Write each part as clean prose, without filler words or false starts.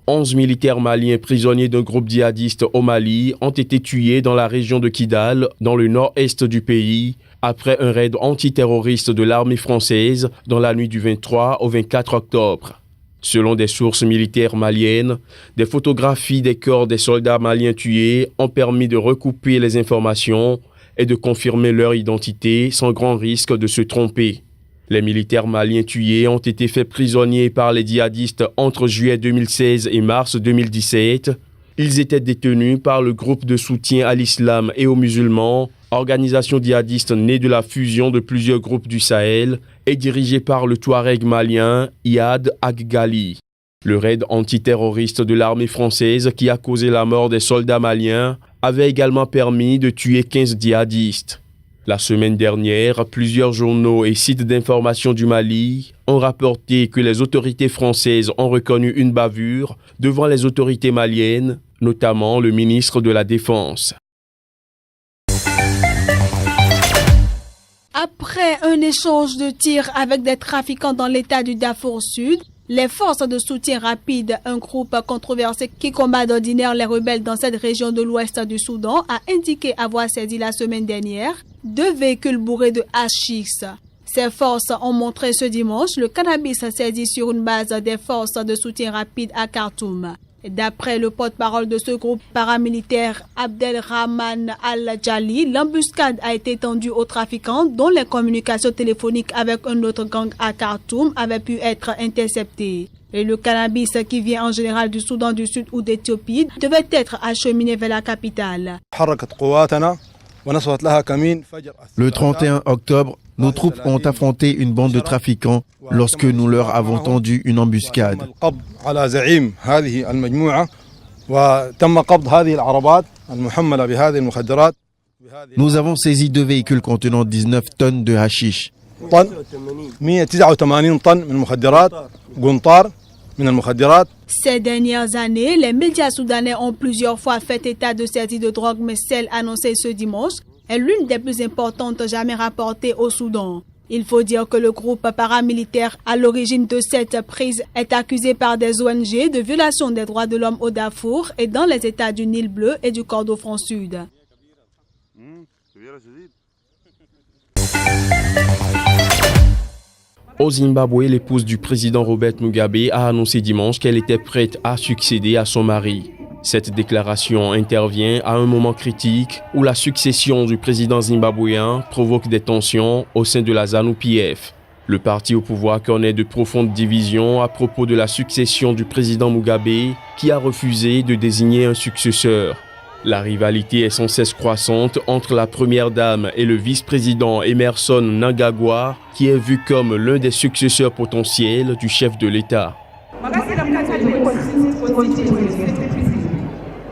11 militaires maliens prisonniers d'un groupe djihadiste au Mali ont été tués dans la région de Kidal, dans le nord-est du pays, après un raid antiterroriste de l'armée française dans la nuit du 23 au 24 octobre. Selon des sources militaires maliennes, des photographies des corps des soldats maliens tués ont permis de recouper les informations et de confirmer leur identité sans grand risque de se tromper. Les militaires maliens tués ont été faits prisonniers par les djihadistes entre juillet 2016 et mars 2017. Ils étaient détenus par le groupe de soutien à l'islam et aux musulmans, organisation djihadiste née de la fusion de plusieurs groupes du Sahel et dirigée par le Touareg malien Iyad Aggali. Le raid antiterroriste de l'armée française qui a causé la mort des soldats maliens avait également permis de tuer 15 djihadistes. La semaine dernière, plusieurs journaux et sites d'information du Mali ont rapporté que les autorités françaises ont reconnu une bavure devant les autorités maliennes, notamment le ministre de la Défense. Après un échange de tirs avec des trafiquants dans l'état du Darfour Sud, les forces de soutien rapide, un groupe controversé qui combat d'ordinaire les rebelles dans cette région de l'ouest du Soudan, a indiqué avoir saisi la semaine dernière 2 véhicules bourrés de hachis. Ces forces ont montré ce dimanche le cannabis saisi sur une base des forces de soutien rapide à Khartoum. D'après le porte-parole de ce groupe paramilitaire, Abdelrahman Al-Jali, l'embuscade a été tendue aux trafiquants dont les communications téléphoniques avec un autre gang à Khartoum avaient pu être interceptées. Et le cannabis qui vient en général du Soudan du Sud ou d'Éthiopie devait être acheminé vers la capitale. Le 31 octobre, nos troupes ont affronté une bande de trafiquants lorsque nous leur avons tendu une embuscade. Nous avons saisi 2 véhicules contenant 19 tonnes de hashish. Ces dernières années, les médias soudanais ont plusieurs fois fait état de saisies de drogue, mais celle annoncée ce dimanche est l'une des plus importantes jamais rapportées au Soudan. Il faut dire que le groupe paramilitaire à l'origine de cette prise est accusé par des ONG de violation des droits de l'homme au Darfour et dans les États du Nil bleu et du Kordofan sud. Au Zimbabwe, l'épouse du président Robert Mugabe a annoncé dimanche qu'elle était prête à succéder à son mari. Cette déclaration intervient à un moment critique où la succession du président zimbabwéen provoque des tensions au sein de la ZANU-PF. Le parti au pouvoir connaît de profondes divisions à propos de la succession du président Mugabe qui a refusé de désigner un successeur. La rivalité est sans cesse croissante entre la première dame et le vice-président Emmerson Mnangagwa qui est vu comme l'un des successeurs potentiels du chef de l'État.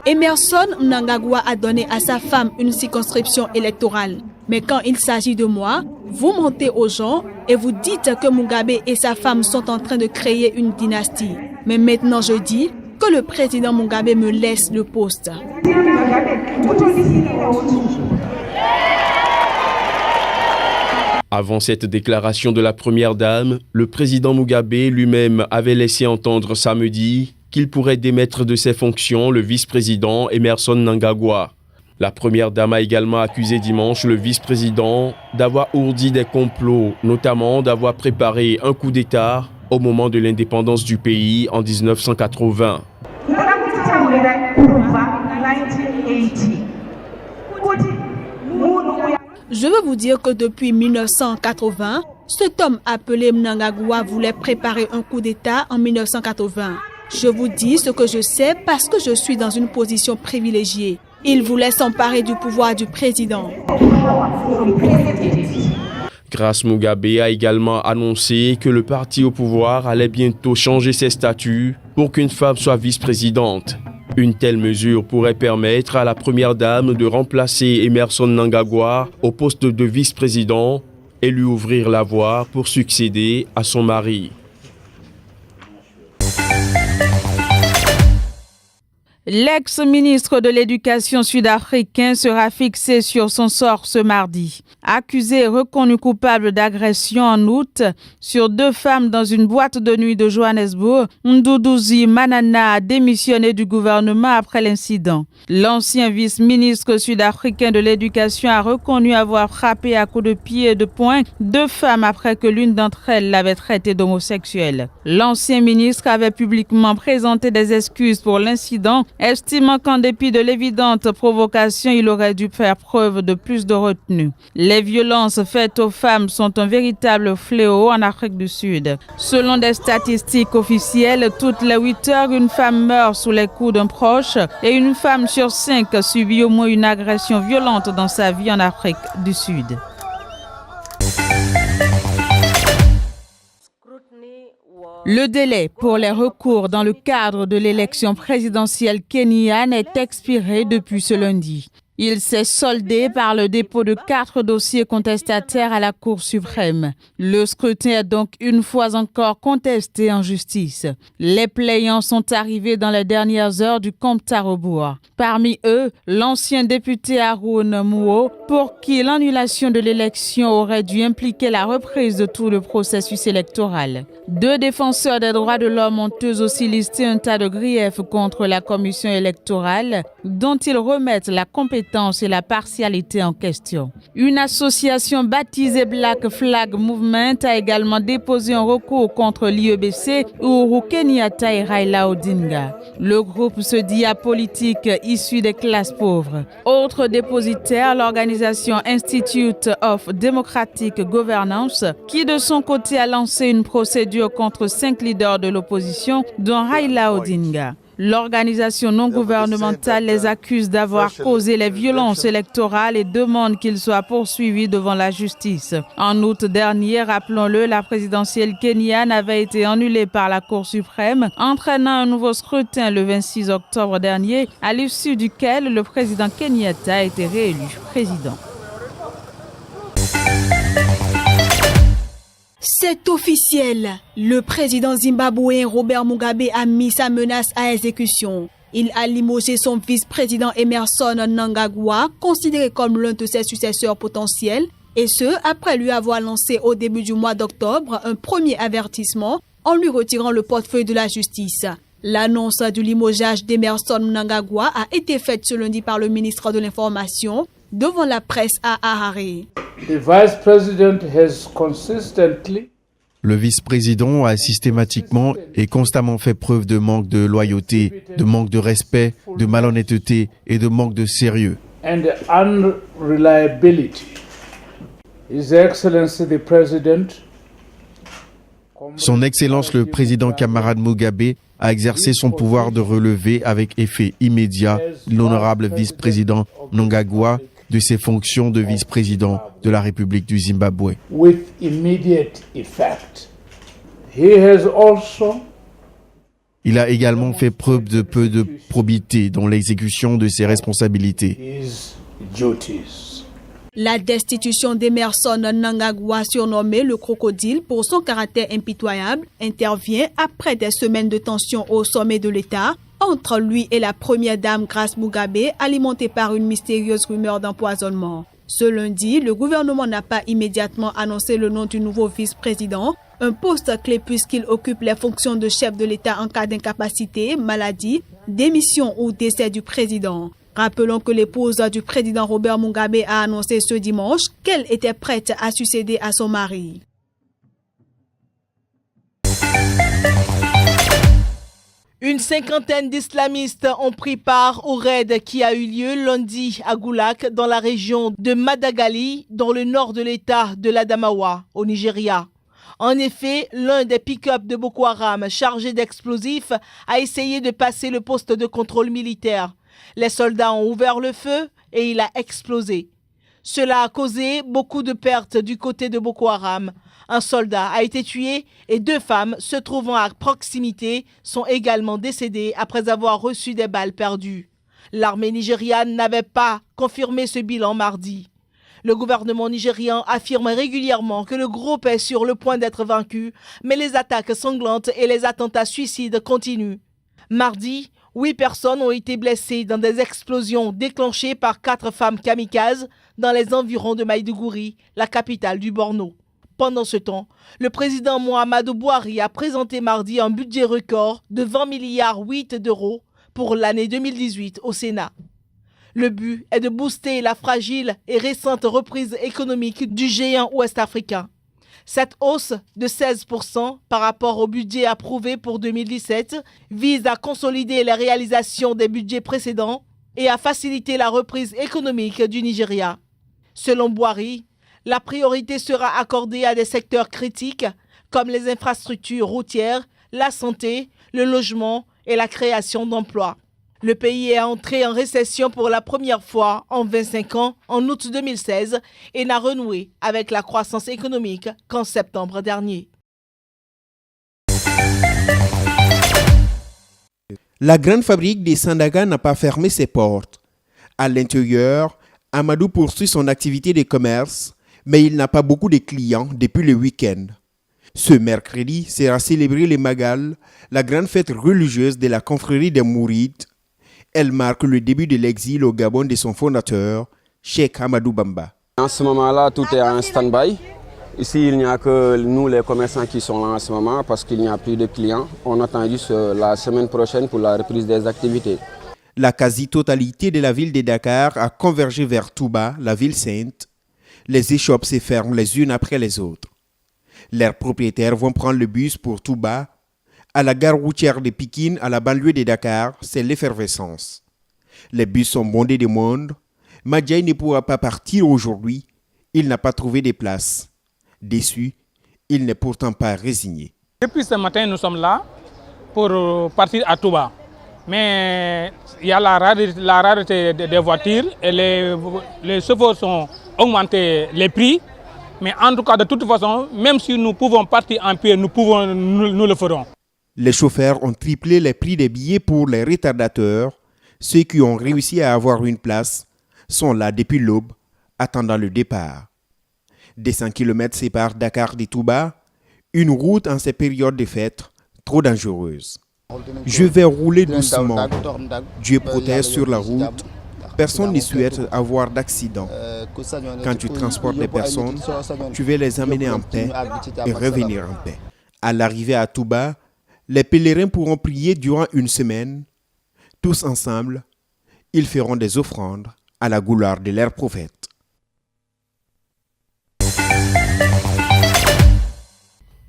Emmerson Mnangagwa a donné à sa femme une circonscription électorale. Mais quand il s'agit de moi, vous mentez aux gens et vous dites que Mugabe et sa femme sont en train de créer une dynastie. Mais maintenant je dis que le président Mugabe me laisse le poste. Avant cette déclaration de la première dame, le président Mugabe lui-même avait laissé entendre samedi qu'il pourrait démettre de ses fonctions le vice-président Emmerson Mnangagwa. La première dame a également accusé dimanche le vice-président d'avoir ourdi des complots, notamment d'avoir préparé un coup d'État au moment de l'indépendance du pays en 1980. Je veux vous dire que depuis 1980, cet homme appelé Mnangagwa voulait préparer un coup d'État en 1980. Je vous dis ce que je sais parce que je suis dans une position privilégiée. Il voulait s'emparer du pouvoir du président. Grace Mugabe a également annoncé que le parti au pouvoir allait bientôt changer ses statuts pour qu'une femme soit vice-présidente. Une telle mesure pourrait permettre à la première dame de remplacer Emmerson Mnangagwa au poste de vice-président et lui ouvrir la voie pour succéder à son mari. L'ex-ministre de l'Éducation sud-africain sera fixé sur son sort ce mardi. Accusé et reconnu coupable d'agression en août sur 2 femmes dans une boîte de nuit de Johannesburg, Mduduzi Manana a démissionné du gouvernement après l'incident. L'ancien vice-ministre sud-africain de l'Éducation a reconnu avoir frappé à coups de pied et de poing 2 femmes après que l'une d'entre elles l'avait traité d'homosexuelle. L'ancien ministre avait publiquement présenté des excuses pour l'incident, estimant qu'en dépit de l'évidente provocation, il aurait dû faire preuve de plus de retenue. Les violences faites aux femmes sont un véritable fléau en Afrique du Sud. Selon des statistiques officielles, toutes les 8 heures, une femme meurt sous les coups d'un proche et une femme sur 5 subit au moins une agression violente dans sa vie en Afrique du Sud. Le délai pour les recours dans le cadre de l'élection présidentielle kenyane est expiré depuis ce lundi. Il s'est soldé par le dépôt de 4 dossiers contestataires à la Cour suprême. Le scrutin est donc une fois encore contesté en justice. Les plaignants sont arrivés dans les dernières heures du compte à rebours. Parmi eux, l'ancien député Haroun Mouo, pour qui l'annulation de l'élection aurait dû impliquer la reprise de tout le processus électoral. 2 défenseurs des droits de l'homme ont eux aussi listé un tas de griefs contre la commission électorale, dont ils remettent la compétence et la partialité en question. Une association baptisée Black Flag Movement a également déposé un recours contre l'IEBC, Uhuru Kenyatta et Raila Odinga. Le groupe se dit apolitique, issu des classes pauvres. Autre dépositaire, l'organisation Institute of Democratic Governance, qui de son côté a lancé une procédure contre 5 leaders de l'opposition, dont Raila Odinga. L'organisation non gouvernementale les accuse d'avoir causé les violences électorales et demande qu'ils soient poursuivis devant la justice. En août dernier, rappelons-le, la présidentielle kenyane avait été annulée par la Cour suprême, entraînant un nouveau scrutin le 26 octobre dernier, à l'issue duquel le président Kenyatta a été réélu président. C'est officiel. Le président zimbabwéen Robert Mugabe a mis sa menace à exécution. Il a limogé son vice-président Emmerson Mnangagwa, considéré comme l'un de ses successeurs potentiels, et ce, après lui avoir lancé au début du mois d'octobre un premier avertissement en lui retirant le portefeuille de la justice. L'annonce du limogeage d'Emmerson Mnangagwa a été faite ce lundi par le ministre de l'Information devant la presse à Harare. Le vice-président a systématiquement et constamment fait preuve de manque de loyauté, de manque de respect, de malhonnêteté et de manque de sérieux. Son Excellence le président camarade Mugabe a exercé son pouvoir de relever avec effet immédiat l'honorable vice-président Mnangagwa de ses fonctions de vice-président de la République du Zimbabwe. Il a également fait preuve de peu de probité dans l'exécution de ses responsabilités. La destitution d'Emmerson Mnangagwa, surnommé le crocodile pour son caractère impitoyable, intervient après des semaines de tension au sommet de l'État entre lui et la première dame Grace Mugabe, alimentée par une mystérieuse rumeur d'empoisonnement. Ce lundi, le gouvernement n'a pas immédiatement annoncé le nom du nouveau vice-président, un poste clé puisqu'il occupe les fonctions de chef de l'État en cas d'incapacité, maladie, démission ou décès du président. Rappelons que l'épouse du président Robert Mugabe a annoncé ce dimanche qu'elle était prête à succéder à son mari. Une 50aine d'islamistes ont pris part au raid qui a eu lieu lundi à Gulak, dans la région de Madagali, dans le nord de l'État de l'Adamawa, au Nigeria. En effet, l'un des pick-up de Boko Haram chargé d'explosifs a essayé de passer le poste de contrôle militaire. Les soldats ont ouvert le feu et il a explosé. Cela a causé beaucoup de pertes du côté de Boko Haram. Un soldat a été tué et 2 femmes se trouvant à proximité sont également décédées après avoir reçu des balles perdues. L'armée nigériane n'avait pas confirmé ce bilan mardi. Le gouvernement nigérian affirme régulièrement que le groupe est sur le point d'être vaincu, mais les attaques sanglantes et les attentats suicides continuent. Mardi, 8 personnes ont été blessées dans des explosions déclenchées par 4 femmes kamikazes dans les environs de Maïdougouri, la capitale du Borno. Pendant ce temps, le président Muhammadu Buhari a présenté mardi un budget record de 20,8 milliards d'euros pour l'année 2018 au Sénat. Le but est de booster la fragile et récente reprise économique du géant ouest-africain. Cette hausse de 16% par rapport au budget approuvé pour 2017 vise à consolider les réalisations des budgets précédents et à faciliter la reprise économique du Nigeria. Selon Buhari, la priorité sera accordée à des secteurs critiques comme les infrastructures routières, la santé, le logement et la création d'emplois. Le pays est entré en récession pour la première fois en 25 ans en août 2016 et n'a renoué avec la croissance économique qu'en septembre dernier. La grande fabrique des Sandaga n'a pas fermé ses portes. À l'intérieur, Amadou poursuit son activité de commerce, mais il n'a pas beaucoup de clients depuis le week-end. Ce mercredi sera célébré le Magal, la grande fête religieuse de la confrérie des Mourides. Elle marque le début de l'exil au Gabon de son fondateur, Cheikh Amadou Bamba. En ce moment-là, tout est en stand-by. Ici, il n'y a que nous, les commerçants, qui sont là en ce moment parce qu'il n'y a plus de clients. On attend juste la semaine prochaine pour la reprise des activités. La quasi-totalité de la ville de Dakar a convergé vers Touba, la ville sainte. Les échoppes se ferment les unes après les autres. Leurs propriétaires vont prendre le bus pour Touba. À la gare routière de Pikine, à la banlieue de Dakar, c'est l'effervescence. Les bus sont bondés de monde. Madjaï ne pourra pas partir aujourd'hui. Il n'a pas trouvé de place. Déçu, il n'est pourtant pas résigné. Depuis ce matin, nous sommes là pour partir à Touba. Mais il y a la rareté des voitures et les chauffeurs ont augmenté les prix. Mais en tout cas, de toute façon, même si nous pouvons partir en pied, nous le ferons. Les chauffeurs ont triplé les prix des billets pour les retardateurs. Ceux qui ont réussi à avoir une place sont là depuis l'aube, attendant le départ. Des 100 km séparent Dakar de Touba, une route en ces périodes de fête trop dangereuse. Je vais rouler doucement. Dieu protège sur la route. Personne ne souhaite avoir d'accident. Quand tu transportes des personnes, tu veux les amener en paix et revenir en paix. À l'arrivée à Touba, les pèlerins pourront prier durant une semaine. Tous ensemble, ils feront des offrandes à la gloire de leur prophète.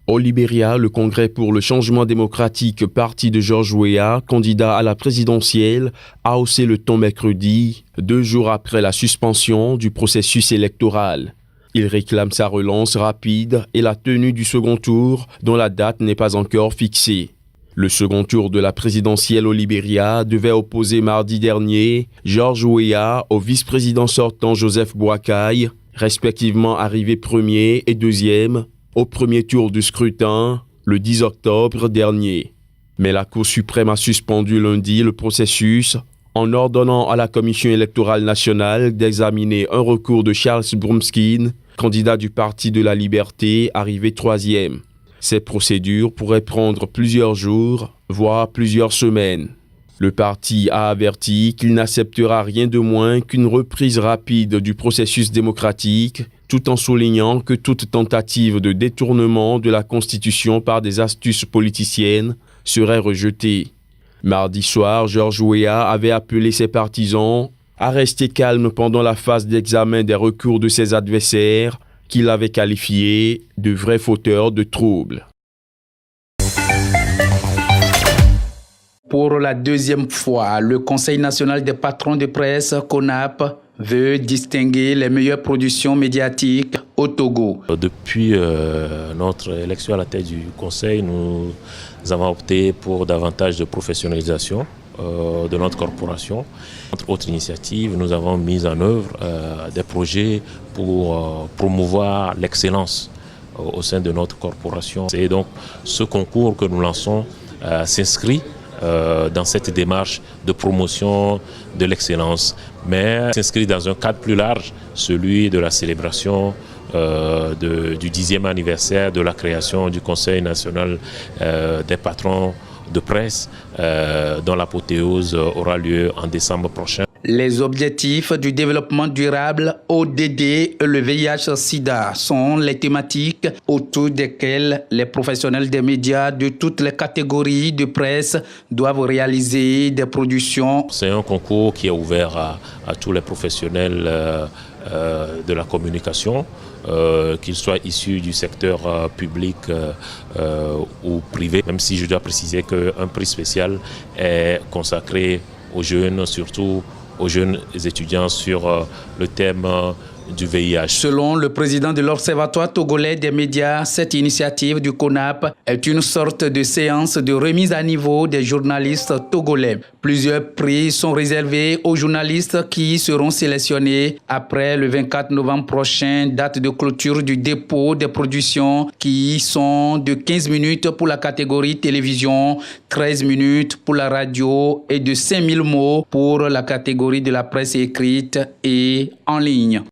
Au Libéria, le Congrès pour le changement démocratique, parti de George Weah, candidat à la présidentielle, a haussé le ton mercredi, 2 jours après la suspension du processus électoral. Il réclame sa relance rapide et la tenue du second tour, dont la date n'est pas encore fixée. Le second tour de la présidentielle au Libéria devait opposer mardi dernier George Weah au vice-président sortant Joseph Boakai, respectivement arrivé premier et deuxième, au premier tour du scrutin, le 10 octobre dernier. Mais la Cour suprême a suspendu lundi le processus en ordonnant à la Commission électorale nationale d'examiner un recours de Charles Brumskin, candidat du Parti de la Liberté, arrivé troisième. Ces procédures pourraient prendre plusieurs jours, voire plusieurs semaines. Le parti a averti qu'il n'acceptera rien de moins qu'une reprise rapide du processus démocratique, tout en soulignant que toute tentative de détournement de la Constitution par des astuces politiciennes serait rejetée. Mardi soir, George Weah avait appelé ses partisans à rester calmes pendant la phase d'examen des recours de ses adversaires, qu'il avait qualifiés de vrais fauteurs de troubles. Pour la deuxième fois, le Conseil national des patrons de presse, CONAP, veut distinguer les meilleures productions médiatiques au Togo. Depuis notre élection à la tête du Conseil, nous avons opté pour davantage de professionnalisation de notre corporation. Entre autres initiatives, nous avons mis en œuvre des projets pour promouvoir l'excellence au sein de notre corporation. Et donc, ce concours que nous lançons s'inscrit dans cette démarche de promotion de l'excellence, mais s'inscrit dans un cadre plus large, celui de la célébration du 10e anniversaire de la création du Conseil national des patrons de presse dont l'apothéose aura lieu en décembre prochain. Les objectifs du développement durable ODD et le VIH-Sida sont les thématiques autour desquelles les professionnels des médias de toutes les catégories de presse doivent réaliser des productions. C'est un concours qui est ouvert à tous les professionnels de la communication, qu'ils soient issus du secteur public ou privé, même si je dois préciser qu'un prix spécial est consacré aux jeunes, surtout aux jeunes étudiants sur le thème du VIH. Selon le président de l'Observatoire togolais des médias, cette initiative du CONAP est une sorte de séance de remise à niveau des journalistes togolais. Plusieurs prix sont réservés aux journalistes qui seront sélectionnés après le 24 novembre prochain, date de clôture du dépôt des productions qui sont de 15 minutes pour la catégorie télévision, 13 minutes pour la radio et de 5000 mots pour la catégorie de la presse écrite et en ligne.